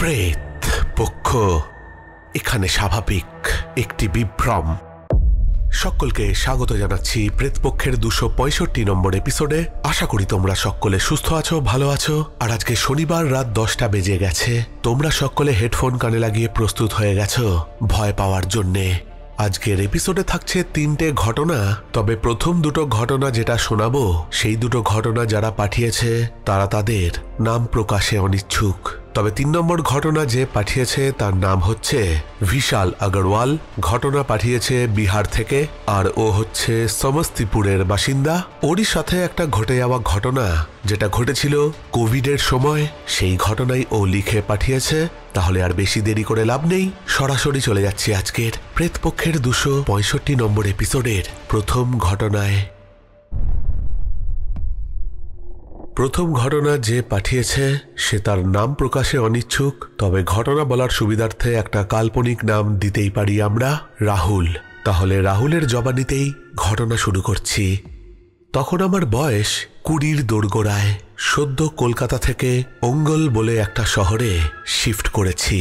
প্রেত পক্ষ এখানে স্বাভাবিক একটি বিভ্রম। সকলকে স্বাগত জানাচ্ছি প্রেতপক্ষের 265 নম্বর এপিসোডে। আশা করি তোমরা সকলে সুস্থ আছো, ভালো আছো। আর আজকে শনিবার রাত 10টা বেজে গেছে। তোমরা সকলে হেডফোন কানে লাগিয়ে প্রস্তুত হয়ে গেছো ভয় পাওয়ার জন্যে। আজকের এপিসোডে থাকছে 3টে ঘটনা। তবে প্রথম দুটো ঘটনা যেটা শোনাবো, সেই দুটো ঘটনা যারা পাঠিয়েছে তারা তাদের নাম প্রকাশে অনিচ্ছুক। তবে 3 নম্বর ঘটনা যে পাঠিয়েছে তার নাম হচ্ছে বিশাল আগরওয়াল। ঘটনা পাঠিয়েছে বিহার থেকে, আর ও হচ্ছে সমস্তিপুরের বাসিন্দা। ওরই সাথে একটা ঘটে যাওয়া ঘটনা যেটা ঘটেছিল কোভিডের সময়, সেই ঘটনাই ও লিখে পাঠিয়েছে। তাহলে আর বেশি দেরি করে লাভ নেই, সরাসরি চলে যাচ্ছি আজকের প্রেতপক্ষের 265 নম্বর এপিসোডের প্রথম ঘটনায়। প্রথম ঘটনা যে পাঠিয়েছে সে তার নাম প্রকাশে অনিচ্ছুক। তবে ঘটনা বলার সুবিধার্থে একটা কাল্পনিক নাম দিতেই পারি আমরা, রাহুল। তাহলে রাহুলের জবানিতেই ঘটনা শুরু করছি। তখন আমার বয়স 20-র দোরগোড়ায়। সদ্য কলকাতা থেকে অঙ্গল বলে একটা শহরে শিফট করেছি।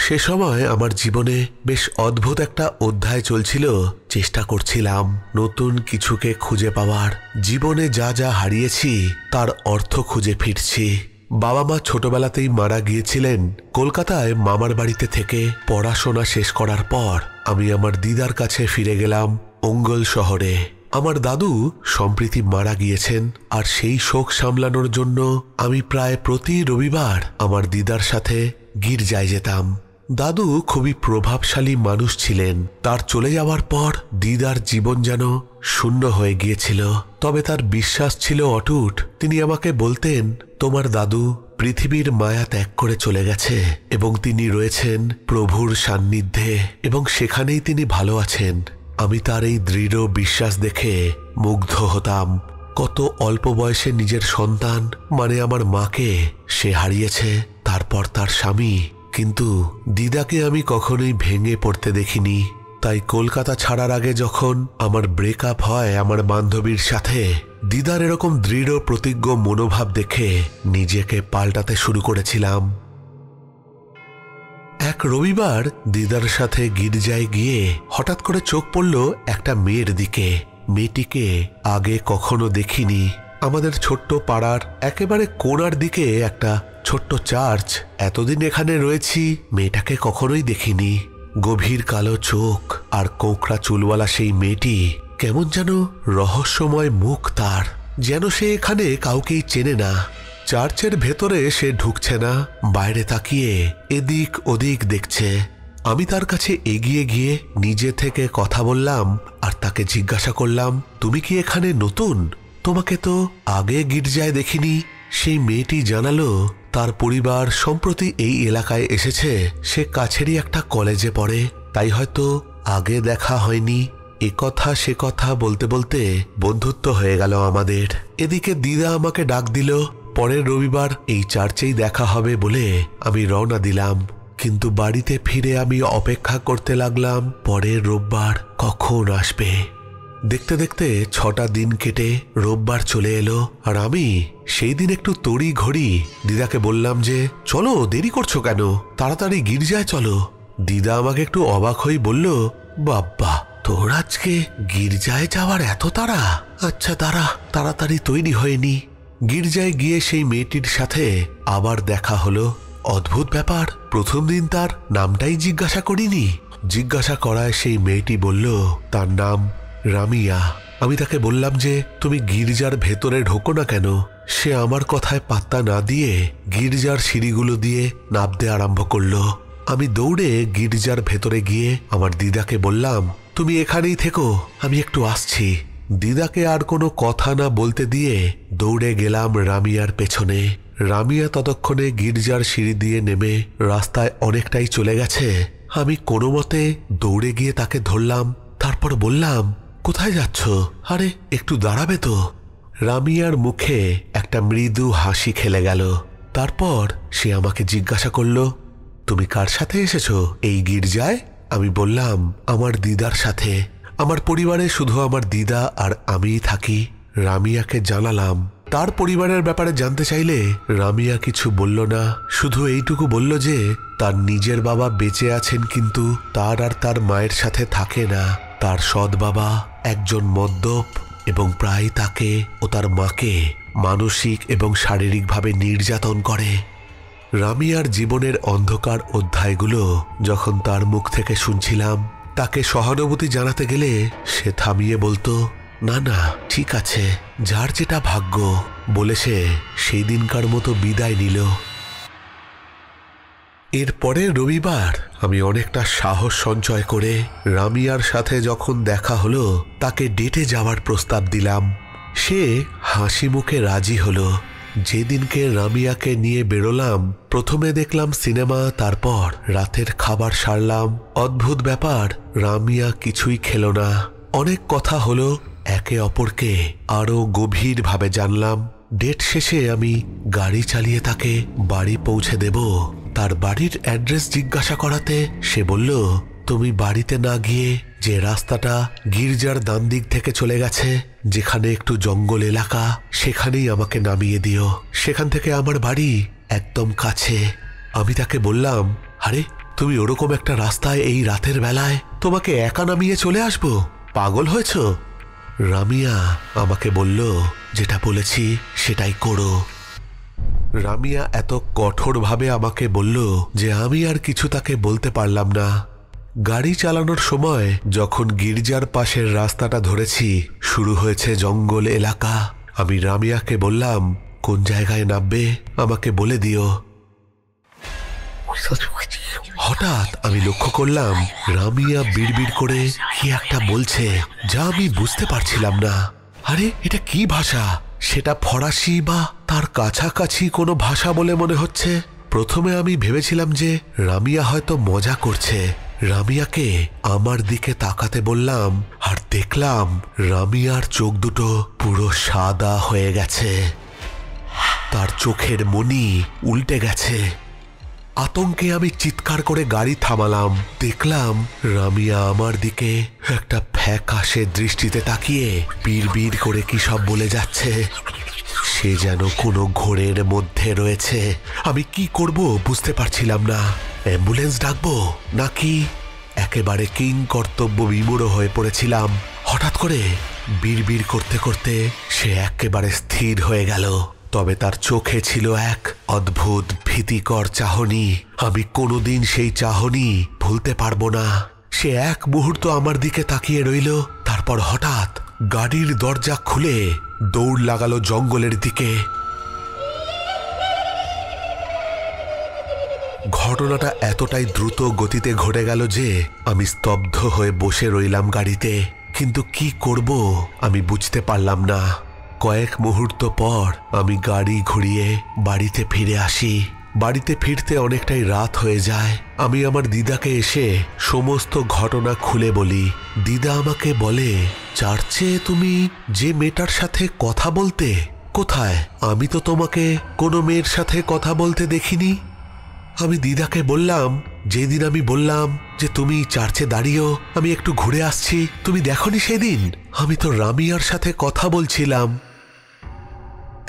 সে সময় আমার জীবনে বেশ অদ্ভুত একটা অধ্যায় চলছিল। চেষ্টা করছিলাম নতুন কিছুকে খুঁজে পাওয়ার। জীবনে যা যা হারিয়েছি তার অর্থ খুঁজে ফিরছি। বাবা মা ছোটবেলাতেই মারা গিয়েছিলেন। কলকাতায় মামার বাড়িতে থেকে পড়াশোনা শেষ করার পর আমি আমার দিদার কাছে ফিরে গেলাম অঙ্গল শহরে। আমার দাদু সম্প্রতি মারা গিয়েছেন, আর সেই শোক সামলানোর জন্য আমি প্রায় প্রতি রবিবার আমার দিদার সাথে গির্জায় যেতাম। দাদু খুবই প্রভাবশালী মানুষ ছিলেন। তার চলে যাওয়ার পর দিদার জীবন যেন শূন্য হয়ে গিয়েছিল। তবে তার বিশ্বাস ছিল অটুট। তিনি আমাকে বলতেন, তোমার দাদু পৃথিবীর মায়া ত্যাগ করে চলে গেছে এবং তিনি রয়েছেন প্রভুর সান্নিধ্যে এবং সেখানেই তিনি ভালো আছেন। আমি তার এই দৃঢ় বিশ্বাস দেখে মুগ্ধ হতাম। কত অল্প বয়সে নিজের সন্তান মানে আমার মাকে সে হারিয়েছে, তারপর তার স্বামী। কিন্তু দিদাকে আমি কখনোই ভেঙে পড়তে দেখিনি। তাই কলকাতা ছাড়ার আগে যখন আমার ব্রেকআপ হয় আমার বান্ধবীর সাথে, দিদার এরকম দৃঢ় প্রতিজ্ঞ মনোভাব দেখে নিজেকে পাল্টাতে শুরু করেছিলাম। এক রবিবার দিদার সাথে গির্জায় গিয়ে হঠাৎ করে চোখ পড়ল একটা মেয়ের দিকে। মেয়েটিকে আগে কখনো দেখিনি। আমাদের ছোট্ট পাড়ার একেবারে কোণার দিকে একটা ছোট্ট চার্চ। এতদিন এখানে রয়েছি, মেয়েটাকে কখনোই দেখিনি। গভীর কালো চোখ আর কোঁকড়া চুলওয়ালা সেই মেয়েটি, কেমন যেন রহস্যময় মুখ তার, যেন সে এখানে কাউকেই চেনে না। চার্চের ভেতরে সে ঢুকছে না, বাইরে তাকিয়ে এদিক ওদিক দেখছে। আমি তার কাছে এগিয়ে গিয়ে নিজে থেকে কথা বললাম আর তাকে জিজ্ঞাসা করলাম, তুমি কি এখানে নতুন? তোমাকে তো আগে গির্জায় দেখিনি। সেই মেয়েটি জানালো তার পরিবার সম্প্রতি এই এলাকায় এসেছে। সে কাছেরই একটা কলেজে পড়ে, তাই হয়তো আগে দেখা হয়নি। এ কথা সে কথা বলতে বলতে বন্ধুত্ব হয়ে গেল আমাদের। এদিকে দিদা আমাকে ডাক দিল। পরের রবিবার এই চার্চেই দেখা হবে বলে আমি রওনা দিলাম। কিন্তু বাড়িতে ফিরে আমি অপেক্ষা করতে লাগলাম পরের রোববার কখন আসবে। দেখতে দেখতে 6টা দিন কেটে রোববার চলে এলো, আর আমি সেই দিন একটু তড়ি ঘড়ি দিদাকে বললাম যে, চলো, দেরি করছো কেন, তাড়াতাড়ি গির্জায় চলো। দিদা আমাকে একটু অবাক হয়ে বলল, বাব্বা, তোর আজকে গির্জায় যাওয়ার এত তাড়া? আচ্ছা দাঁড়া, তাড়াতাড়ি তৈরি হয়নি। গির্জায় গিয়ে সেই মেয়েটির সাথে আবার দেখা হলো। অদ্ভুত ব্যাপার, প্রথম দিন তার নামটাই জিজ্ঞাসা করিনি। জিজ্ঞাসা করায় সেই মেয়েটি বলল তার নাম রামিয়া। আমি তাকে বললাম যে, তুমি গির্জার ভেতরে ঢোকো না কেন? সে আমার কথায় পাত্তা না দিয়ে গির্জার সিঁড়িগুলো দিয়ে নামতে আরম্ভ করলো। আমি দৌড়ে গির্জার ভেতরে গিয়ে আমার দিদাকে বললাম, তুমি এখানেই থেকো, আমি একটু আসছি। দিদাকে আর কোনো কথা না বলতে দিয়ে দৌড়ে গেলাম রামিয়ার পেছনে। রামিয়া ততক্ষণে গির্জার সিঁড়ি দিয়ে নেমে রাস্তায় অনেকটাই চলে গেছে। আমি কোনো মতে দৌড়ে গিয়ে তাকে ধরলাম। তারপর বললাম, কোথায় যাচ্ছ? আরে একটু দাঁড়াবে তো? রামিয়ার মুখে একটা মৃদু হাসি খেলে গেল। তারপর সে আমাকে জিজ্ঞাসা করল, তুমি কার সাথে এসেছো এই গির্জায়? আমি বললাম, আমার দিদার সাথে। আমার পরিবারে শুধু আমার দিদা আর আমিই থাকি। রামিয়াকে জানালাম তার পরিবারের ব্যাপারে জানতে চাইলে রামিয়া কিছু বলল না, শুধু এইটুকু বলল যে তার নিজের বাবা বেঁচে আছেন, কিন্তু তার আর তার মায়ের সাথে থাকে না। তার সৎ বাবা একজন মদ্যপ এবং প্রায় তাকে ও তার মাকে মানসিক এবং শারীরিকভাবে নির্যাতন করে। রামিয়ার জীবনের অন্ধকার অধ্যায়গুলো যখন তার মুখ থেকে শুনছিলাম, তাকে সহানুভূতি জানাতে গেলে সে থামিয়ে বলতো, না না ঠিক আছে, যার যেটা ভাগ্য, বলে সে সেই দিনকার মতো বিদায় নিল। এরপরে রবিবার আমি অনেকটা সাহস সঞ্চয় করে রামিয়ার সাথে যখন দেখা হলো, তাকে ডেটে যাওয়ার প্রস্তাব দিলাম। সে হাসি মুখে রাজি হলো। যেদিনকে রামিয়াকে নিয়ে বেরোলাম, প্রথমে দেখলাম সিনেমা, তারপর রাতের খাবার সারলাম। অদ্ভুত ব্যাপার, রামিয়া কিছুই খেল না। অনেক কথা হলো, একে অপরকে আরো গভীরভাবে জানলাম। ডেট শেষে আমি গাড়ি চালিয়ে তাকে বাড়ি পৌঁছে দেব। তার বাড়ির অ্যাড্রেস জিজ্ঞাসা করাতে সে বলল, তুমি বাড়িতে না গিয়ে যে রাস্তাটা গির্জার ডান দিক থেকে চলে গেছে, যেখানে একটু জঙ্গল এলাকা, সেখানেই আমাকে নামিয়ে দিও। সেখান থেকে আমার বাড়ি একদম কাছে। আমি তাকে বললাম, আরে তুমি ওরকম একটা রাস্তায় এই রাতের বেলায়, তোমাকে একা নামিয়ে চলে আসবো? পাগল হয়েছ? রামিয়া আমাকে বলল, যেটা বলেছি সেটাই করো। রামিয়া এত কঠোরভাবে আমাকে বলল যে আমি আর কিছু তাকে বলতে পারলাম না। গাড়ি চালানোর সময় যখন গির্জার পাশের রাস্তাটা ধরেছি, শুরু হয়েছে জঙ্গল এলাকা। আমি রামিয়াকে বললাম, কোন জায়গায় নামবে আমাকে বলে দিও। হঠাৎ আমি লক্ষ্য করলাম রামিয়া বিড়বিড় করে কি একটা বলছে, যা আমি বুঝতে পারছিলাম না। আরে এটা কি ভাষা? সেটা ফরাসি বা তার কাছাকাছি কোনো ভাষা বলে মনে হচ্ছে। প্রথমে আমি ভেবেছিলাম যে রামিয়া হয়তো মজা করছে। রামিয়াকে আমার দিকে তাকাতে বললাম, আর দেখলাম রামিয়ার চোখ দুটো পুরো সাদা হয়ে গেছে। তার চোখের মণি উল্টে গেছে। আতঙ্কে আমি চিৎকার করে গাড়ি থামালাম। দেখলাম রামিয়া আমার দিকে একটা ফ্যাকাশে দৃষ্টিতে তাকিয়ে বিড়বিড় করে কি সব বলে যাচ্ছে। সে যেন কোনো ঘোরের মধ্যে রয়েছে। আমি কি করব বুঝতে পারছিলাম না। অ্যাম্বুলেন্স ডাকবো নাকি একেবারে কিং কর্তব্য বিমূঢ় হয়ে পড়েছিলাম। হঠাৎ করে বিড়বিড় করতে করতে সে একেবারে স্থির হয়ে গেল। তবে তার চোখে ছিল এক অদ্ভুত ভীতিকর চাহনি। আমি কোনোদিন সেই চাহনি ভুলতে পারবো না। সে এক মুহূর্ত আমার দিকে তাকিয়ে রইল, তারপর হঠাৎ গাড়ির দরজা খুলে দৌড় লাগালো জঙ্গলের দিকে। ঘটনাটা এতটাই দ্রুত গতিতে ঘটে গেল যে আমি স্তব্ধ হয়ে বসে রইলাম গাড়িতে। কিন্তু কি করব আমি বুঝতে পারলাম না। কয়েক মুহূর্ত পর আমি গাড়ি ঘুরিয়ে বাড়িতে ফিরে আসি। বাড়িতে ফিরতে অনেকটাই রাত হয়ে যায়। আমি আমার দিদাকে এসে সমস্ত ঘটনা খুলে বলি। দিদা আমাকে বলে, চার্চে তুমি যে মেয়েটার সাথে কথা বলতে, কোথায়? আমি তো তোমাকে কোনো মেয়ের সাথে কথা বলতে দেখিনি। আমি দিদাকে বললাম, যেদিন আমি বললাম যে তুমি চার্চে দাঁড়িয়েও আমি একটু ঘুরে আসছি, তুমি দেখোনি সেদিন? আমি তো রামিয়ার সাথে কথা বলছিলাম।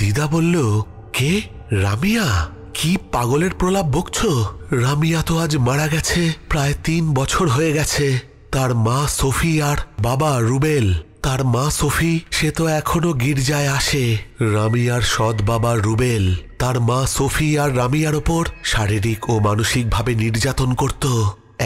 দিদা বলল, কে? রামিয়া? কি পাগলের প্রলাপ বকছো? রামিয়া তো আজ মারা গেছে, প্রায় 3 বছর হয়ে গেছে। তার মা সোফি আর বাবা রুবেল। তার মা সোফি সে তো এখনো গির্জায় আসে। রামিয়ার সৎ বাবা রুবেল তার মা সোফি আর রামিয়ার ওপর শারীরিক ও মানসিকভাবে নির্যাতন করত।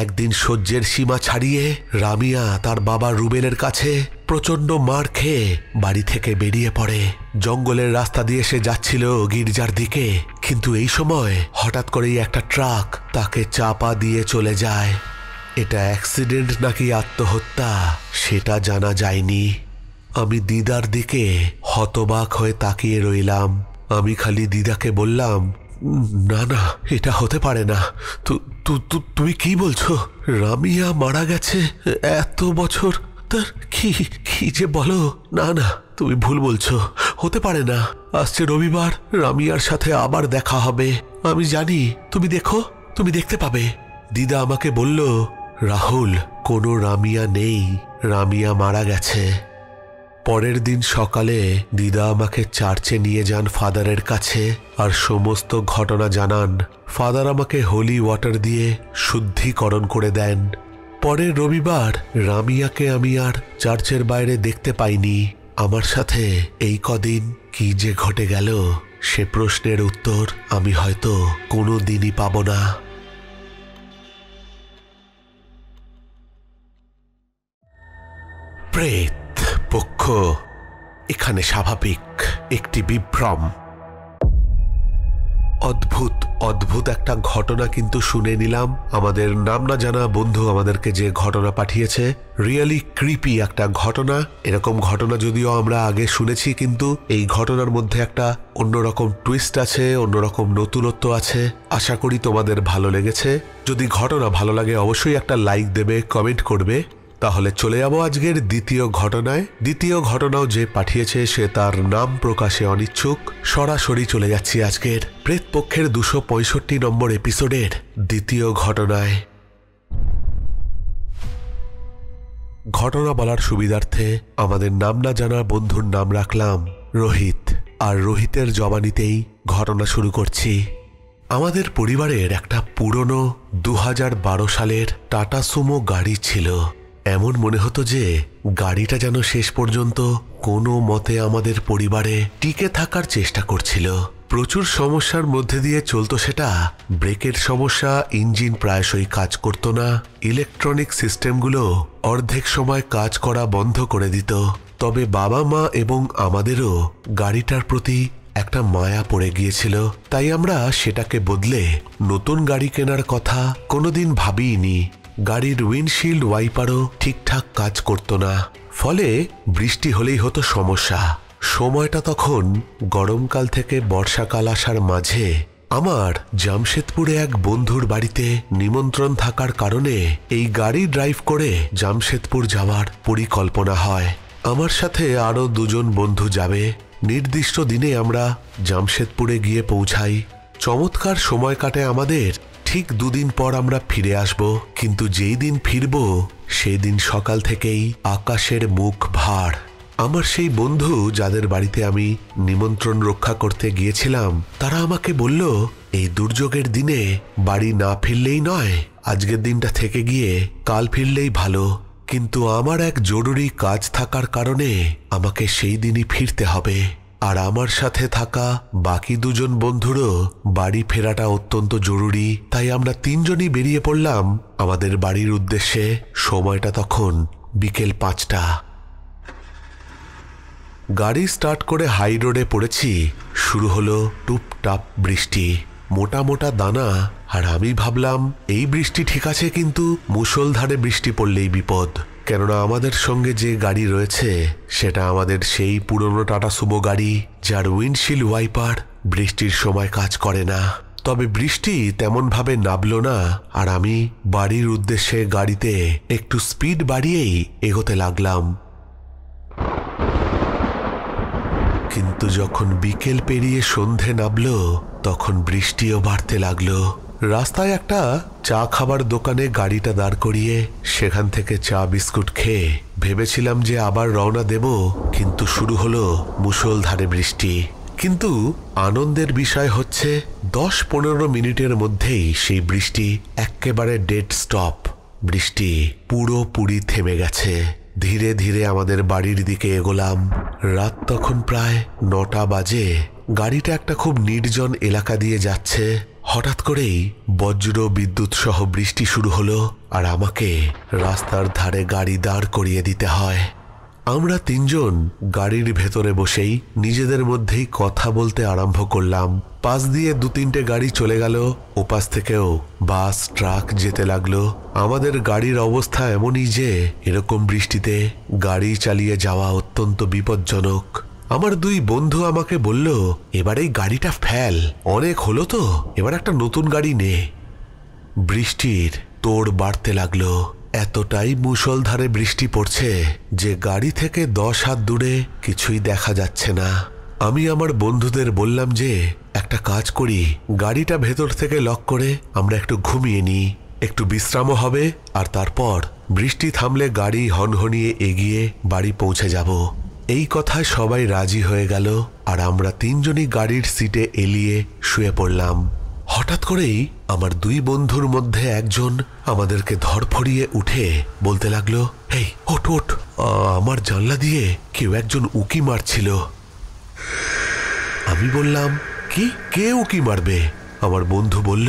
একদিন সহ্যের সীমা ছাড়িয়ে রামিয়া তার বাবা রুবেলের কাছে প্রচন্ড মার খেয়ে বাড়ি থেকে বেরিয়ে পড়ে। জঙ্গলের রাস্তা দিয়ে সে যাচ্ছিল গির্জার দিকে, কিন্তু এই সময় হঠাৎ করেই একটা ট্রাক তাকে চাপা দিয়ে চলে যায়। এটা অ্যাক্সিডেন্ট নাকি আত্মহত্যা সেটা জানা যায়নি। আমি দিদার দিকে হতবাক হয়ে তাকিয়ে রইলাম। আমি খালি দিদাকে বললাম, না না, এটা হতে পারে না। তুমি কি বলছো? রামিয়া মারা গেছে এত বছর? তার কি যে বলো। না না, তুমি ভুল বলছো, হতে পারে না। আসছে রবিবার রামিয়ার সাথে আবার দেখা হবে। আমি জানি, তুমি দেখো, তুমি দেখতে পাবে। দিদা আমাকে বলল, রাহুল, কোনো রামিয়া নেই, রামিয়া মারা গেছে। পরের দিন সকালে দিদা আমাকে চার্চে নিয়ে যান ফাদারের কাছে আর সমস্ত ঘটনা জানান। ফাদার আমাকে হোলি ওয়াটার দিয়ে শুদ্ধিকরণ করে দেন। পরের রবিবার রামিয়াকে আমি আর চার্চের বাইরে দেখতে পাইনি। আমার সাথে এই কদিন কি যে ঘটে গেল সে প্রশ্নের উত্তর আমি হয়তো কোনো দিনই পাব না। প্রেত পক্ষ এখানে স্বাভাবিক একটি বিভ্রম। অদ্ভুত অদ্ভুত একটা ঘটনা কিন্তু শুনে নিলাম। আমাদের নাম না জানা বন্ধু আমাদেরকে যে ঘটনা পাঠিয়েছে, রিয়েলি ক্রিপি একটা ঘটনা। এরকম ঘটনা যদিও আমরা আগে শুনেছি, কিন্তু এই ঘটনার মধ্যে একটা অন্যরকম টুইস্ট আছে, অন্যরকম নতুনত্ব আছে। আশা করি তোমাদের ভালো লেগেছে। যদি ঘটনা ভালো লাগে অবশ্যই একটা লাইক দেবে, কমেন্ট করবে। তাহলে চলে যাবো আজকের দ্বিতীয় ঘটনায়। দ্বিতীয় ঘটনাও যে পাঠিয়েছে সে তার নাম প্রকাশে অনিচ্ছুক। সরাসরি চলে যাচ্ছি আজকের প্রেতপক্ষের 265 নম্বর এপিসোডের দ্বিতীয় ঘটনায়। ঘটনা বলার সুবিধার্থে আমাদের নাম না জানা বন্ধুর নাম রাখলাম রোহিত। আর রোহিতের জবানিতেই ঘটনা শুরু করছি। আমাদের পরিবারের একটা পুরনো 2012 সালের টাটা সুমো গাড়ি ছিল। এমন মনে হতো যে গাড়িটা যেন শেষ পর্যন্ত কোনো মতে আমাদের পরিবারে টিকে থাকার চেষ্টা করছিল। প্রচুর সমস্যার মধ্যে দিয়ে চলতো সেটা। ব্রেকের সমস্যা, ইঞ্জিন প্রায়শই কাজ করতো না, ইলেকট্রনিক সিস্টেমগুলো অর্ধেক সময় কাজ করা বন্ধ করে দিত। তবে বাবা মা এবং আমাদেরও গাড়িটার প্রতি একটা মায়া পড়ে গিয়েছিল, তাই আমরা সেটাকে বদলে নতুন গাড়ি কেনার কথা কোনোদিন ভাবিনি। গাড়ির উইন্ডশিল্ড ওয়াইপারও ঠিকঠাক কাজ করত না, ফলে বৃষ্টি হলেই হতো সমস্যা। সময়টা তখন গরমকাল থেকে বর্ষাকাল আসার মাঝে। আমার জামশেদপুরে এক বন্ধুর বাড়িতে নিমন্ত্রণ থাকার কারণে এই গাড়ি ড্রাইভ করে জামশেদপুর যাওয়ার পরিকল্পনা হয়। আমার সাথে আরও 2 জন বন্ধু যাবে। নির্দিষ্ট দিনে আমরা জামশেদপুরে গিয়ে পৌঁছাই। চমৎকার সময় কাটে আমাদের। ঠিক 2 দিন পর আমরা ফিরে আসব, কিন্তু যেই দিন ফিরব সেই দিন সকাল থেকেই আকাশের মুখ ভার। আমার সেই বন্ধু যাদের বাড়িতে আমি নিমন্ত্রণ রক্ষা করতে গিয়েছিলাম, তারা আমাকে বলল এই দুর্যোগের দিনে বাড়ি না ফিরলেই নয়, আজকের দিনটা থেকে গিয়ে কাল ফিরলেই ভালো। কিন্তু আমার এক জরুরি কাজ থাকার কারণে আমাকে সেই দিনই ফিরতে হবে। আর আমার সাথে থাকা বাকি 2 জন বন্ধুরও বাড়ি ফেরাটা অত্যন্ত জরুরি। তাই আমরা 3 জনই বেরিয়ে পড়লাম আমাদের বাড়ির উদ্দেশ্যে। সময়টা তখন বিকেল 5টা। গাড়ি স্টার্ট করে হাই রোডে পড়েছি। শুরু হলো টুপটাপ বৃষ্টি, মোটা মোটা দানা। আর আমি ভাবলাম এই বৃষ্টি ঠিক আছে, কিন্তু মুষলধারে বৃষ্টি পড়লেই বিপদ। কেননা আমাদের সঙ্গে যে গাড়ি রয়েছে সেটা আমাদের সেই পুরনো টাটা সুমো গাড়ি, যার উইন্ডশিল্ড ওয়াইপার বৃষ্টির সময় কাজ করে না। তবে বৃষ্টি তেমনভাবে নামল না, আর আমি বাড়ির উদ্দেশ্যে গাড়িতে একটু স্পিড বাড়িয়েই এগোতে লাগলাম। কিন্তু যখন বিকেল পেরিয়ে সন্ধে নামল তখন বৃষ্টিও বাড়তে লাগলো। রাস্তায় একটা চা খাবার দোকানে গাড়িটা দাঁড় করিয়ে সেখান থেকে চা বিস্কুট খেয়ে ভেবেছিলাম যে আবার রওনা দেব, কিন্তু শুরু হলো মুষলধারে বৃষ্টি। কিন্তু আনন্দের বিষয় হচ্ছে 10-15 মিনিটের মধ্যেই সেই বৃষ্টি একেবারে ডেড স্টপ। বৃষ্টি পুরোপুরি থেমে গেছে। ধীরে ধীরে আমাদের বাড়ির দিকে এগোলাম। রাত তখন প্রায় 9টা বাজে। গাড়িটা একটা খুব নির্জন এলাকা দিয়ে যাচ্ছে। হঠাৎ করেই বজ্র বিদ্যুৎ সহ বৃষ্টি শুরু হলো, আর আমাকে রাস্তার ধারে গাড়ি দাঁড় করিয়ে দিতে হয়। আমরা 3 জন গাড়ির ভেতরে বসেই নিজেদের মধ্যেই কথা বলতে আরম্ভ করলাম। পাশ দিয়ে 2-3টে গাড়ি চলে গেল, ওপাশ থেকেও বাস ট্রাক যেতে লাগলো। আমাদের গাড়ির অবস্থা এমনই যে এরকম বৃষ্টিতে গাড়ি চালিয়ে যাওয়া অত্যন্ত বিপজ্জনক। আমার 2 বন্ধু আমাকে বলল, এবার এই গাড়িটা ফেল, অনেক হলো তো, এবার একটা নতুন গাড়ি নে। বৃষ্টির তোড় বাড়তে লাগলো। এতটাই মুষলধারে বৃষ্টি পড়ছে যে গাড়ি থেকে 10 হাত দূরে কিছুই দেখা যাচ্ছে না। আমি আমার বন্ধুদের বললাম যে একটা কাজ করি, গাড়িটা ভেতর থেকে লক করে আমরা একটু ঘুমিয়ে নিই, একটু বিশ্রামও হবে, আর তারপর বৃষ্টি থামলে গাড়ি হনহনিয়ে এগিয়ে বাড়ি পৌঁছে যাব। এই কথায় সবাই রাজি হয়ে গেল আর আমরা তিনজনই গাড়ির সিটে এলিয়ে শুয়ে পড়লাম। হঠাৎ করেই আমার দুই বন্ধুর মধ্যে একজন আমাদেরকে ধরফড়িয়ে উঠে বলতে লাগলো, এই ওঠ ওঠ, আমার জানলা দিয়ে কেউ একজন উকি মারছিল। আমি বললাম, কি, কে উকি মারবে? আমার বন্ধু বলল,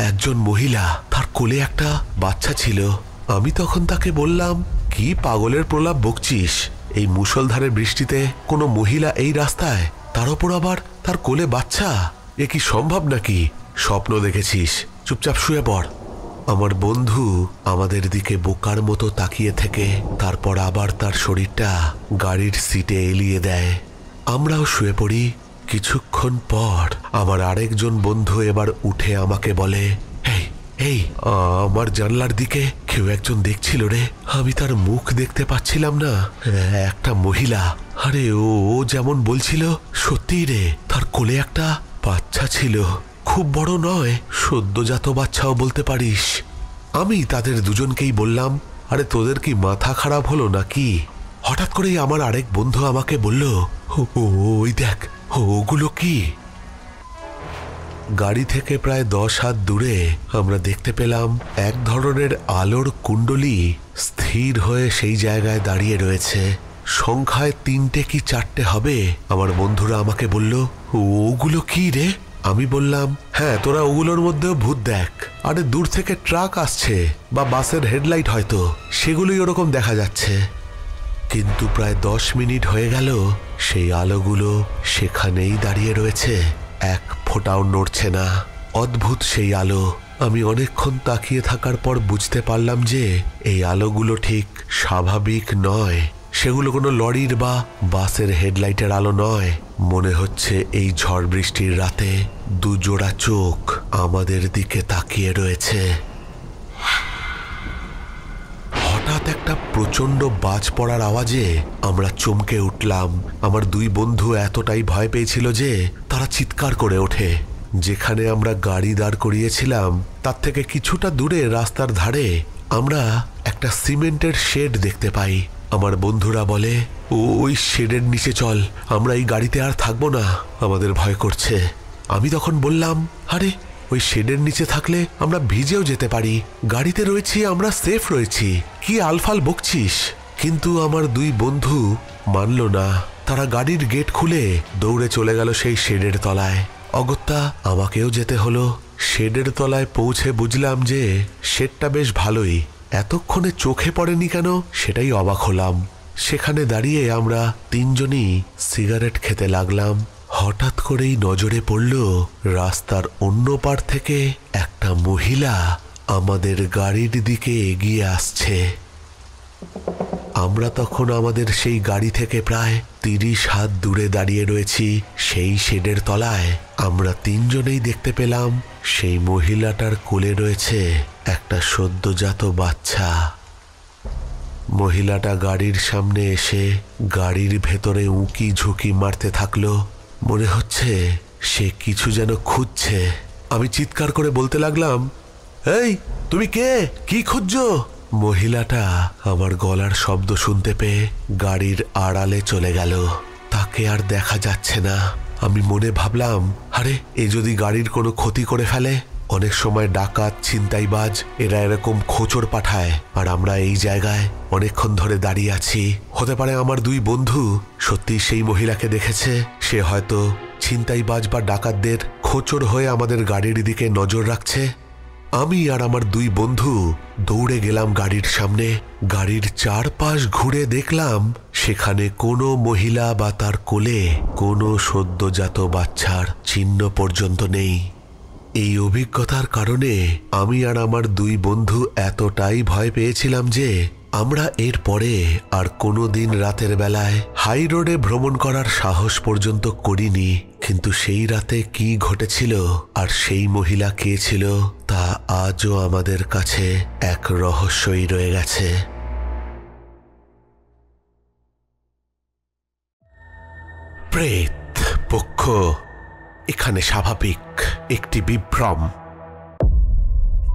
একজন মহিলা, তার কোলে একটা বাচ্চা ছিল। আমি তখন তাকে বললাম, কি পাগলের প্রলাপ বকছিস? এই মুষলধারে বৃষ্টিতে কোনো মহিলা এই রাস্তায়, তার ওপর আবার তার কোলে বাচ্চা, এ কি সম্ভব নাকি? স্বপ্ন দেখেছিস, চুপচাপ শুয়ে পড়। আমার বন্ধু আমাদের দিকে বোকার মতো তাকিয়ে থেকে তারপর আবার তার শরীরটা গাড়ির সিটে এলিয়ে দেয়। আমরাও শুয়ে পড়ি। কিছুক্ষণ পর আমার আরেকজন বন্ধু এবার উঠে আমাকে বলে, এই এই আমার জানলার দিকে কেউ একজন দেখছিল রে, আমি তার মুখ দেখতে পাচ্ছিলাম না, একটা মহিলা। আরে ও যেমন বলছিল সত্যি রে, তার কোলে একটা বাচ্চা ছিল, খুব বড় নয়, সদ্যজাত বাচ্চাও বলতে পারিস। আমি তাদের দুজনকেই বললাম, আরে তোদের কি মাথা খারাপ হলো নাকি? হঠাৎ করেই আমার আরেক বন্ধু আমাকে বলল, ওই দেখ, ওগুলো কি? গাড়ি থেকে প্রায় 10 হাত দূরে আমরা দেখতে পেলাম এক ধরনের আলোর কুণ্ডলী স্থির হয়ে সেই জায়গায় দাঁড়িয়ে রয়েছে। সংখ্যায় 3টে কি 4টে হবে। আমার বন্ধুরা আমাকে বলল, ওগুলো কি রে? আমি বললাম, হ্যাঁ, তোরা ওগুলোর মধ্যেও ভূত দেখ। আরে দূর থেকে ট্রাক আসছে বা বাসের হেডলাইট, হয়তো সেগুলোই ওরকম দেখা যাচ্ছে। কিন্তু প্রায় 10 মিনিট হয়ে গেল, সেই আলোগুলো সেখানেই দাঁড়িয়ে রয়েছে, এক ফোঁটাও নড়ছে না। অদ্ভুত সেই আলো। আমি অনেকক্ষণ তাকিয়ে থাকার পর বুঝতে পারলাম যে এই আলোগুলো ঠিক স্বাভাবিক নয়, সেগুলো কোনো লরির বা বাসের হেডলাইটের আলো নয়। মনে হচ্ছে এই ঝড় বৃষ্টির রাতে দুজোড়া চোখ আমাদের দিকে তাকিয়ে রয়েছে। হঠাৎ একটা প্রচন্ড বাজ পড়ার আওয়াজে আমরা চমকে উঠলাম। আমার দুই বন্ধু এতটাই ভয় পেয়েছিল যে তারা চিৎকার করে ওঠে। যেখানে আমরা গাড়ি দাঁড় করিয়েছিলাম তার থেকে কিছুটা দূরে রাস্তার ধারে আমরা একটা সিমেন্টের শেড দেখতে পাই। আমার বন্ধুরা বলে, ওই শেডের নিচে চল, আমরা এই গাড়িতে আর থাকবো না, আমাদের ভয় করছে। আমি তখন বললাম, আরে ওই শেডের নিচে থাকলে আমরা ভিজেও যেতে পারি, গাড়িতে রয়েছি, আমরা সেফ রয়েছি, কি আলফাল বকছিস? কিন্তু আমার দুই বন্ধু মানল না। তারা গাড়ির গেট খুলে দৌড়ে চলে গেল সেই শেডের তলায়। অগত্যা আমাকেও যেতে হলো। শেডের তলায় পৌঁছে বুঝলাম যে শেডটা বেশ ভালোই, এতক্ষণে চোখে পড়েনি কেন সেটাই অবাক হলাম। সেখানে দাঁড়িয়ে আমরা তিনজনই সিগারেট খেতে লাগলাম। হঠাৎ করেই নজরে পড়ল রাস্তার অন্য পার থেকে একটা মহিলা আমাদের গাড়ির দিকে এগিয়ে আসছে। আমরা তখন আমাদের সেই গাড়ি থেকে প্রায় 30 হাত দূরে দাঁড়িয়ে রয়েছি। সেই শেডের তলায় আমরা তিনজনেই দেখতে পেলাম সেই মহিলাটার কোলে রয়েছে একটা সদ্যজাত বাচ্চা। মহিলাটা গাড়ির সামনে এসে গাড়ির ভেতরে উঁকি ঝুঁকি মারতে থাকলো। মনে হচ্ছে সে কিছু যেন খুঁজছে। আমি চিৎকার করে বলতে লাগলাম, এই তুমি কে, কি খুঁজছো? মহিলাটা আমার গলার শব্দ শুনতে পেয়ে গাড়ির আড়ালে চলে গেল। তাকে আর দেখা যাচ্ছে না। আমি মনে ভাবলাম, আরে এ যদি গাড়ির কোনো ক্ষতি করে ফেলে। অনেক সময় ডাকাত, ছিনতাইবাজ এরা এরকম খোঁচর পাঠায়, আর আমরা এই জায়গায় অনেকক্ষণ ধরে দাঁড়িয়ে আছি। হতে পারে আমার দুই বন্ধু সত্যি সেই মহিলাকে দেখেছে। সে হয়তো ছিনতাইবাজ বা ডাকাতদের খোঁচর হয়ে আমাদের গাড়ির দিকে নজর রাখছে। আমি আর আমার দুই বন্ধু দৌড়ে গেলাম গাড়ির সামনে। গাড়ির চারপাশ ঘুরে দেখলাম সেখানে কোনো মহিলা বা তার কোলে কোনো সদ্যজাত বাচ্চার চিহ্ন পর্যন্ত নেই। এই অভিজ্ঞতার কারণে আমি আর আমার দুই বন্ধু এতটাই ভয় পেয়েছিলাম যে আমরা এর পরে আর কোনো দিন রাতের বেলায় হাই রোডে ভ্রমণ করার সাহস পর্যন্ত করিনি। কিন্তু সেই রাতে কি ঘটেছিল আর সেই মহিলা কে ছিল তা আজও আমাদের কাছে এক রহস্যই রয়ে গেছে। প্রেত পক্ষ এখানে স্বাভাবিক একটি বিভ্রম।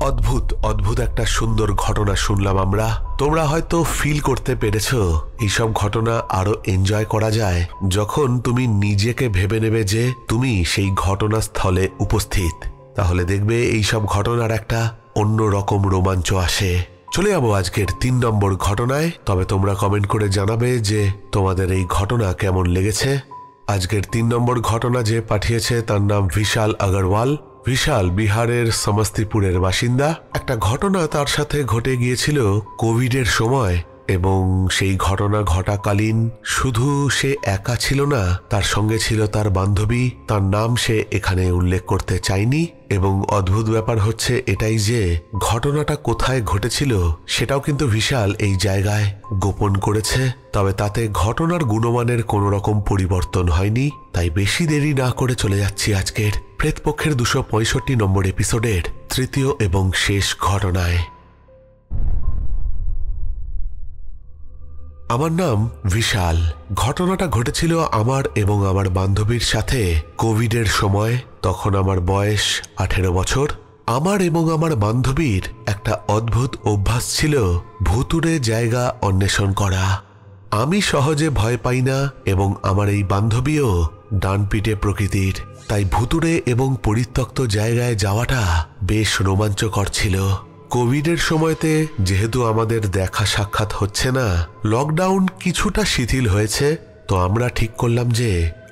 অদ্ভুত অদ্ভুত একটা সুন্দর ঘটনা শুনলাম আমরা। তোমরা হয়তো ফিল করতে পেরেছো এইসব ঘটনা আরো এনজয় করা যায় যখন তুমি নিজেকে ভেবে নেবে যে তুমি সেই ঘটনাস্থলে উপস্থিত। তাহলে দেখবে এইসব ঘটনার একটা অন্য রকম রোমাঞ্চ আসে। চলে যাবো আজকের 3 নম্বর ঘটনায়। তবে তোমরা কমেন্ট করে জানাবে যে তোমাদের এই ঘটনা কেমন লেগেছে। আজকের 3 নম্বর ঘটনা যে পাঠিয়েছে তার নাম বিশাল আগরওয়াল। বিশাল বিহারের সমস্তিপুরের বাসিন্দা। একটা ঘটনা তার সাথে ঘটে গিয়েছিল কোভিডের সময়, এবং সেই ঘটনা ঘটাকালীন শুধু সে একা ছিল না, তার সঙ্গে ছিল তার বান্ধবী। তার নাম সে এখানে উল্লেখ করতে চায়নি। এবং অদ্ভুত ব্যাপার হচ্ছে এটাই যে ঘটনাটা কোথায় ঘটেছিল সেটাও কিন্তু বিশাল এই জায়গায় গোপন করেছে। তবে তাতে ঘটনার গুণমানের কোনো রকম পরিবর্তন হয়নি। তাই বেশি দেরি না করে চলে যাচ্ছি আজকের প্রেতপক্ষের 265 নম্বর এপিসোডের তৃতীয় এবং শেষ ঘটনায়। আমার নাম বিশাল। ঘটনাটা ঘটেছিল আমার এবং আমার বান্ধবীর সাথে কোভিডের সময়। তখন আমার বয়স 18 বছর। আমার এবং আমার বান্ধবীর একটা অদ্ভুত অভ্যাস ছিল ভুতুড়ে জায়গা অন্বেষণ করা। আমি সহজে ভয় পাই না এবং আমার এই বান্ধবীও ডানপিটে প্রকৃতির। তাই ভুতুড়ে এবং পরিত্যক্ত জায়গায় যাওয়াটা বেশ রোমাঞ্চকর ছিল। কোভিডের সময়তে যেহেতু আমাদের দেখা সাক্ষাৎ হচ্ছে না, লকডাউন কিছুটা শিথিল হয়েছে, তো আমরা ঠিক করলাম যে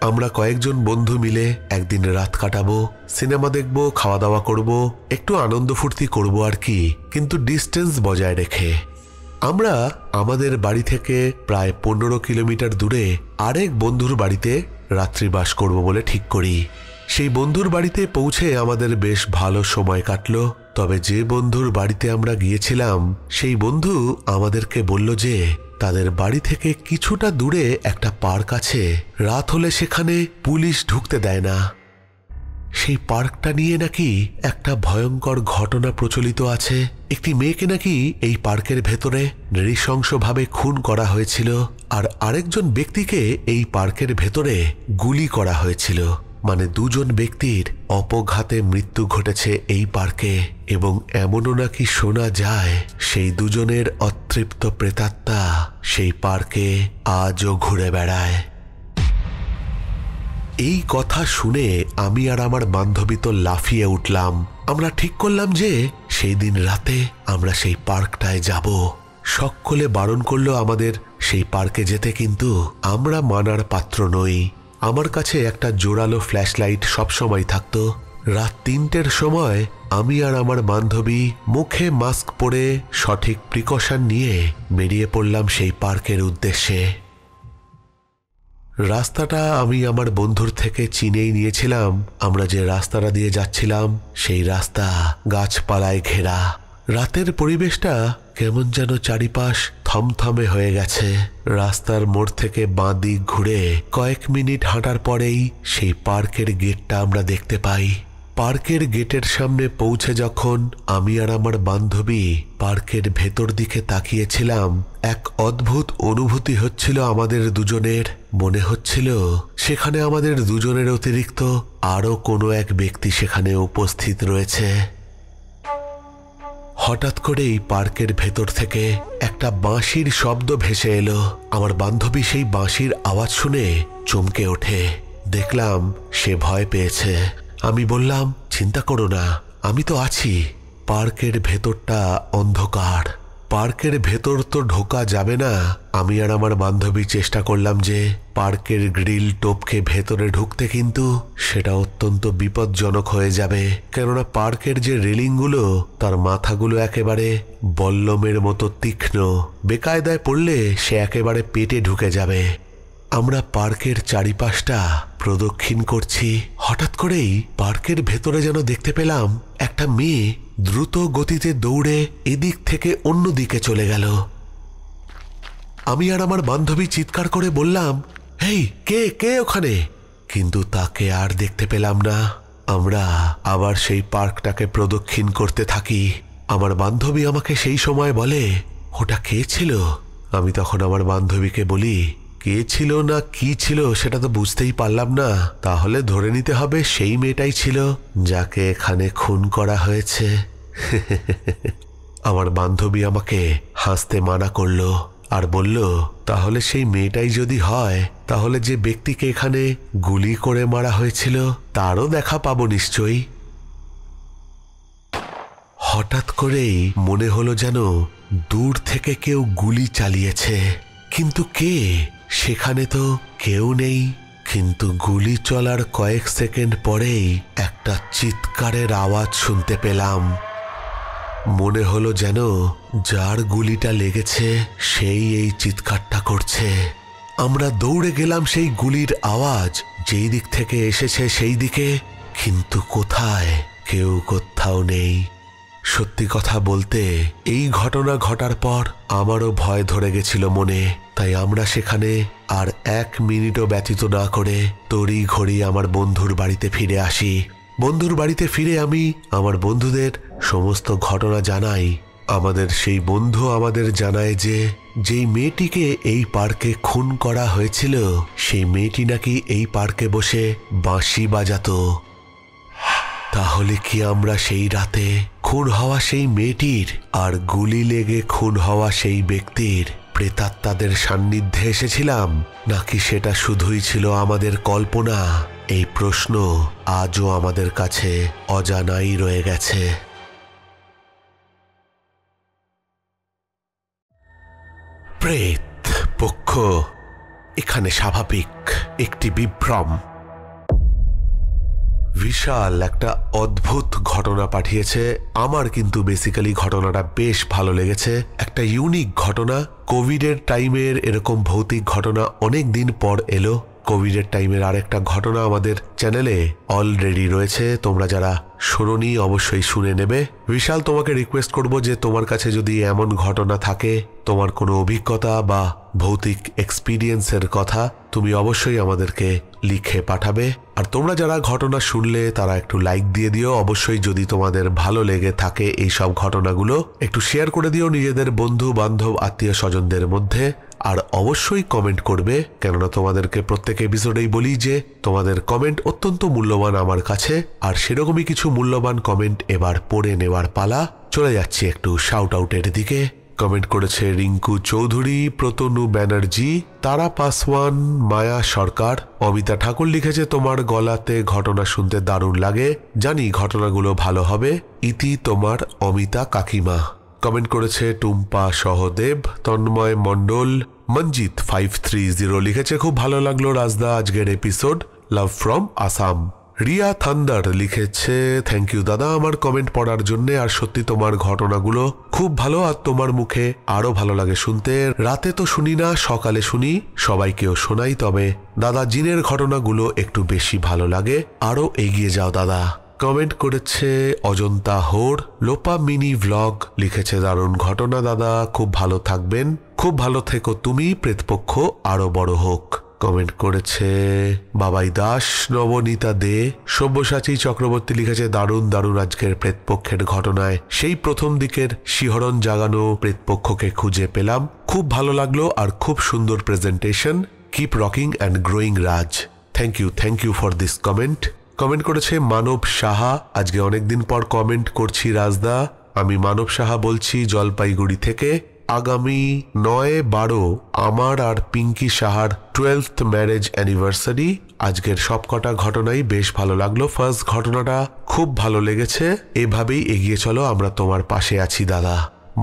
আমরা কয়েকজন বন্ধু মিলে একদিন রাত কাটাবো, সিনেমা দেখবো, খাওয়া দাওয়া করব, একটু আনন্দ ফুর্তি করবো আর কি, কিন্তু ডিস্টেন্স বজায় রেখে। আমরা আমাদের বাড়ি থেকে প্রায় 15 কিলোমিটার দূরে আরেক বন্ধুর বাড়িতে রাত্রিবাস করব বলে ঠিক করি। সেই বন্ধুর বাড়িতে পৌঁছে আমাদের বেশ ভালো সময় কাটলো। তবে যে বন্ধুর বাড়িতে আমরা গিয়েছিলাম সেই বন্ধু আমাদেরকে বলল যে তাদের বাড়ি থেকে কিছুটা দূরে একটা পার্ক আছে, রাত হলে সেখানে পুলিশ ঢুকতে দেয় না। সেই পার্কটা নিয়ে নাকি একটা ভয়ঙ্কর ঘটনা প্রচলিত আছে। একটি মেয়েকে নাকি এই পার্কের ভেতরে নৃশংসভাবে খুন করা হয়েছিল, আর আরেকজন ব্যক্তিকে এই পার্কের ভেতরে গুলি করা হয়েছিল। মানে 2 জন ব্যক্তির অপঘাতে মৃত্যু ঘটেছে এই পার্কে। এবং এমনও নাকি শোনা যায় সেই 2 জনের অতৃপ্ত প্রেতাত্মা সেই পার্কে আজও ঘুরে বেড়ায়। এই কথা শুনে আমি আর আমার বান্ধবী তো লাফিয়ে উঠলাম। আমরা ঠিক করলাম যে সেই দিন রাতে আমরা সেই পার্কটায় যাব। সকলে বারণ করলো আমাদের সেই পার্কে যেতে, কিন্তু আমরা মানার পাত্র নই। আমার কাছে একটা জোরালো ফ্ল্যাশ লাইট সবসময় থাকতো। রাত 3টের সময় আমি আর আমার বান্ধবী মুখে মাস্ক পরে সঠিক প্রিকশন নিয়ে বেরিয়ে পড়লাম সেই পার্কের উদ্দেশ্যে। রাস্তাটা আমি আমার বন্ধুর থেকে চিনেই নিয়েছিলাম। আমরা যে রাস্তাটা দিয়ে যাচ্ছিলাম সেই রাস্তা গাছপালায় ঘেরা। রাতের পরিবেশটা কেমন যেন চারিপাশ থমথমে হয়ে গেছে। রাস্তার মোড় থেকে বাঁ দিক ঘুরে কয়েক মিনিট হাঁটার পরেই সেই পার্কের গেটটা আমরা দেখতে পাই। পার্কের গেটের সামনে পৌঁছে যখন আমি আর আমার বান্ধবী পার্কের ভেতর দিকে তাকিয়েছিলাম, এক অদ্ভুত অনুভূতি হচ্ছিল আমাদের দুজনের। মনে হচ্ছিল সেখানে আমাদের দুজনের অতিরিক্ত আরো কোনো এক ব্যক্তি সেখানে উপস্থিত রয়েছে। হঠাৎ করেই পার্কের ভেতর থেকে একটা বাঁশির শব্দ ভেসে এলো। আমার বান্ধবী সেই বাঁশির আওয়াজ শুনে চমকে ওঠে। দেখলাম সে ভয় পেয়েছে। আমি বললাম, চিন্তা করো না, আমি তো আছি। পার্কের ভেতরটা অন্ধকার, পার্কের ভেতর তো ঢোকা যাবে না। আমি আর আমার বান্ধবী চেষ্টা করলাম যে পার্কের গ্রিল টপকে ভেতরে ঢুকতে, কিন্তু সেটা অত্যন্ত বিপজ্জনক হয়ে যাবে। কেননা পার্কের যে রেলিংগুলো তার মাথাগুলো একেবারে বল্লমের মতো তীক্ষ্ণ, বেকায়দায় পড়লে সে একেবারে পেটে ঢুকে যাবে। আমরা পার্কের চারিপাশটা প্রদক্ষিণ করছি। হঠাৎ করেই পার্কের ভেতরে যেন দেখতে পেলাম একটা মেয়ে দ্রুত গতিতে দৌড়ে এদিক থেকে অন্য দিকে চলে গেল। আমি আর আমার বান্ধবী চিৎকার করে বললাম, হেই, কে কে ওখানে? কিন্তু তাকে আর দেখতে পেলাম না। আমরা আবার সেই পার্কটাকে প্রদক্ষিণ করতে থাকি। আমার বান্ধবী আমাকে সেই সময় বলে, ওটা কে ছিল? আমি তখন আমার বান্ধবীকে বলি, কে ছিল না কি ছিল সেটা তো বুঝতেই পারলাম না। তাহলে ধরে নিতে হবে সেই মেয়েটাই ছিল যাকে এখানে খুন করা হয়েছে। আমার বান্ধবী আমাকে হাসতে মানা করলো আর বলল, তাহলে সেই মেয়েটাই যদি হয়, তাহলে যে ব্যক্তিকে এখানে গুলি করে মারা হয়েছিল তারও দেখা পাবো নিশ্চয়ই। হঠাৎ করেই মনে হলো যেন দূর থেকে কেউ গুলি চালিয়েছে, কিন্তু কে? সেখানে তো কেউ নেই। কিন্তু গুলি চলার কয়েক সেকেন্ড পরেই একটা চিৎকারের আওয়াজ শুনতে পেলাম। মনে হলো যেন যার গুলিটা লেগেছে সেই এই চিৎকারটা করছে। আমরা দৌড়ে গেলাম সেই গুলির আওয়াজ যেই দিক থেকে এসেছে সেই দিকে, কিন্তু কোথায়? কেউ কোথাও নেই। সত্যি কথা বলতে এই ঘটনা ঘটার পর আমারও ভয় ধরে গেছিল মনে, তাই আমরা সেখানে আর 1 মিনিটও ব্যতীত না করে তড়ি ঘড়ি আমার বন্ধুর বাড়িতে ফিরে আসি। বন্ধুর বাড়িতে ফিরে আমি আমার বন্ধুদের সমস্ত ঘটনা জানাই। আমাদের সেই বন্ধু আমাদের জানায় যে যেই মেয়েটিকে এই পার্কে খুন করা হয়েছিল সেই মেয়েটি নাকি এই পার্কে বসে বাঁশি বাজাতো। তাহলে কি আমরা সেই রাতে খুন হওয়া সেই মেয়েটির আর গুলি লেগে খুন হওয়া সেই ব্যক্তির প্রেতাত্মাদের সান্নিধ্যে এসেছিলাম, নাকি সেটা শুধুই ছিল আমাদের কল্পনা? এই প্রশ্ন আজও আমাদের কাছে অজানাই রয়ে গেছে। প্রেত পক্ষ এখানে স্বাভাবিক একটি বিভ্রম। বিশাল একটা অদ্ভুত ঘটনা পাঠিয়েছে। আমার কিন্তু বেসিক্যালি ঘটনাটা বেশ ভালো লেগেছে। একটা ইউনিক ঘটনা। কোভিডের টাইমের এরকম ভৌতিক ঘটনা অনেক দিন পর এলো। কোভিডের টাইমের আরেকটা ঘটনা আমাদের চ্যানেলে অলরেডি রয়েছে, তোমরা যারা শোনোনি অবশ্যই শুনে নেবে। বিশাল, তোমাকে রিকোয়েস্ট করব যে তোমার কাছে যদি এমন ঘটনা থাকে, তোমার কোনো অভিজ্ঞতা বা ভৌতিক এক্সপিরিয়েন্সের কথা, তুমি অবশ্যই আমাদেরকে লিখে পাঠাবে। আর তোমরা যারা ঘটনা শুনলে তারা একটু লাইক দিয়ে দিও। অবশ্যই যদি তোমাদের ভালো লেগে থাকে এই সব ঘটনাগুলো একটু শেয়ার করে দিও নিজেদের বন্ধু বান্ধব আত্মীয় স্বজনদের মধ্যে। আর অবশ্যই কমেন্ট করবে, কেননা তোমাদেরকে প্রত্যেক এপিসোডেই বলি যে তোমাদের কমেন্ট অত্যন্ত মূল্যবান আমার কাছে। আর সেরকমই কিছু মূল্যবান কমেন্ট এবার পড়ে নেওয়ার পালা। চলে যাচ্ছি একটু শাউট আউটের দিকে। কমেন্ট করেছে রিঙ্কু চৌধুরী, প্রতনু ব্যানার্জি, তারা পাসওয়ান, মায়া সরকার। অমিতা ঠাকুর লিখেছে, তোমার গলাতে ঘটনা শুনতে দারুণ লাগে, জানি ঘটনাগুলো ভালো হবে। ইতি তোমার অমিতা কাকিমা। কমেন্ট করেছে টুম্পা সহদেব। তন্ময় মণ্ডল। মঞ্জিত 530 লিখেছে, খুব ভালো লাগলো রাজদা আজকের episode, love from Assam. Riya thunder লিখেছে, থ্যাংক ইউ দাদা আমার কমেন্ট পড়ার জন্য। আর সত্যি তোমার ঘটনাগুলো খুব ভালো, আর তোমার মুখে আরো ভালো লাগে শুনতে। রাতে তো শুনি না, সকালে শুনি, সবাইকেও শোনাই, তবে দাদা জিনের ঘটনাগুলো একটু বেশি ভালো লাগে। আরো এগিয়ে যাও দাদা। কমেন্ট করেছে অজন্তা হোর। লোপা মিনি ভ্লগ লিখেছে, দারুণ ঘটনা দাদা, খুব ভালো থাকবেন, খুব ভালো থেকো তুমি, প্রেতপক্ষ আরো বড় হোক। কমেন্ট করেছে বাবাই দাস। নবনীতা দে। সব্যসাচী চক্রবর্তী লিখেছে, দারুণ দারুণ আজকের প্রেতপক্ষের ঘটনায় সেই প্রথম দিকের শিহরণ জাগানো প্রেতপক্ষকে খুঁজে পেলাম, খুব ভালো লাগলো, আর খুব সুন্দর presentation, keep rocking and growing Raj. Thank you for this comment. Comment করেছে মানব সাহা। আজকে অনেকদিন পর কমেন্ট করছি রাজদা, আমি মানব সাহা বলছি জলপাইগুড়ি থেকে। আগামী 9/12 আমার আর পিঙ্কি সাহার 12th ম্যারেজ অ্যানিভার্সারি। আজকের সবকটা ঘটনাই বেশ ভালো লাগলো। ফার্স্ট ঘটনাটা খুব ভালো লেগেছে, এভাবেই এগিয়ে চলো, আমরা তোমার পাশে আছি দাদা।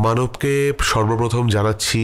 মানবকে সর্বপ্রথম জানাচ্ছি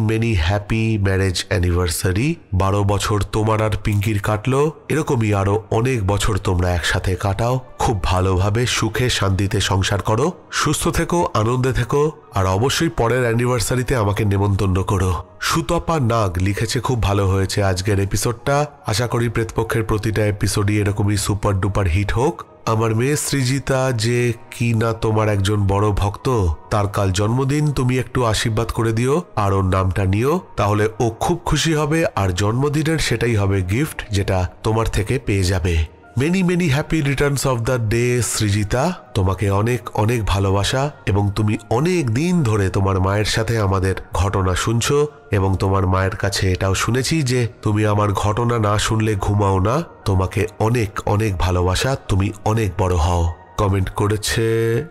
মেনি হ্যাপি ম্যারেজ অ্যানিভার্সারি। 12 বছর তোমার আর পিঙ্কির কাটলো, এরকমই আরো অনেক বছর তোমরা একসাথে কাটাও, খুব ভালোভাবে সুখে শান্তিতে সংসার করো, সুস্থ থেকো, আনন্দে থেকো, আর অবশ্যই পরের অ্যানিভার্সারিতে আমাকে নেমন্তন্ন করো। সুতপা নাগ লিখেছে, খুব ভালো হয়েছে আজকের এপিসোডটা, আশা করি প্রেতপক্ষের প্রতিটা এপিসোডই এরকমই সুপার ডুপার হিট হোক। আমার মেয়ে সৃজিতা যে কি না তোমার একজন বড় ভক্ত, তার কাল জন্মদিন, তুমি একটু আশীর্বাদ করে দিও আর ওর নামটা নিও, তাহলে ও খুব খুশি হবে। আর জন্মদিনের সেটাই হবে গিফট যেটা তোমার থেকে পেয়ে যাবে। Many happy Returns of the day Srijita, তোমাকে অনেক অনেক ভালোবাসা, এবং তুমি অনেক দিন ধরে তোমার মায়ের সাথে আমাদের ঘটনা শুনছো, এবং তোমার মায়ের কাছে এটাও শুনেছি যে তুমি আমার ঘটনা না শুনলে ঘুমাও না। তোমাকে অনেক অনেক ভালোবাসা, তুমি অনেক বড় হও। কমেন্ট করেছে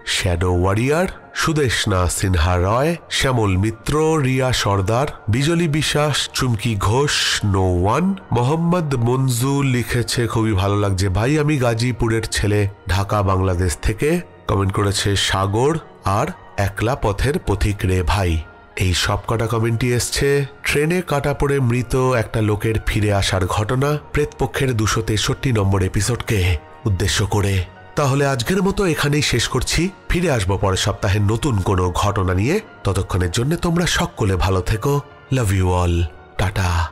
শ্যাডো ওয়ারিয়ার, সুদেশনা সিনহা রয়, শ্যামল মিত্র, রিয়া সর্দার, বিজলি বিশ্বাস, চুমকি ঘোষ, নো ওয়ান। মোহাম্মদ মঞ্জু লিখেছে খুবই ভালো লাগছে ভাই, আমি গাজীপুরের ছেলে, ঢাকা বাংলাদেশ থেকে। কমেন্ট করেছে সাগর আর একলা পথের পথিক রে ভাই। এই সব কটা কমেন্টই এসছে ট্রেনে কাটা পড়ে মৃত একটা লোকের ফিরে আসার ঘটনা প্রেতপক্ষের 263 নম্বর এপিসোডকে উদ্দেশ্য করে। তাহলে আজকের মতো এখানেই শেষ করছি। ফিরে আসবো পরের সপ্তাহে নতুন কোনো ঘটনা নিয়ে। ততক্ষণের জন্য তোমরা সকলে ভালো থেকো। Love you all. টাটা।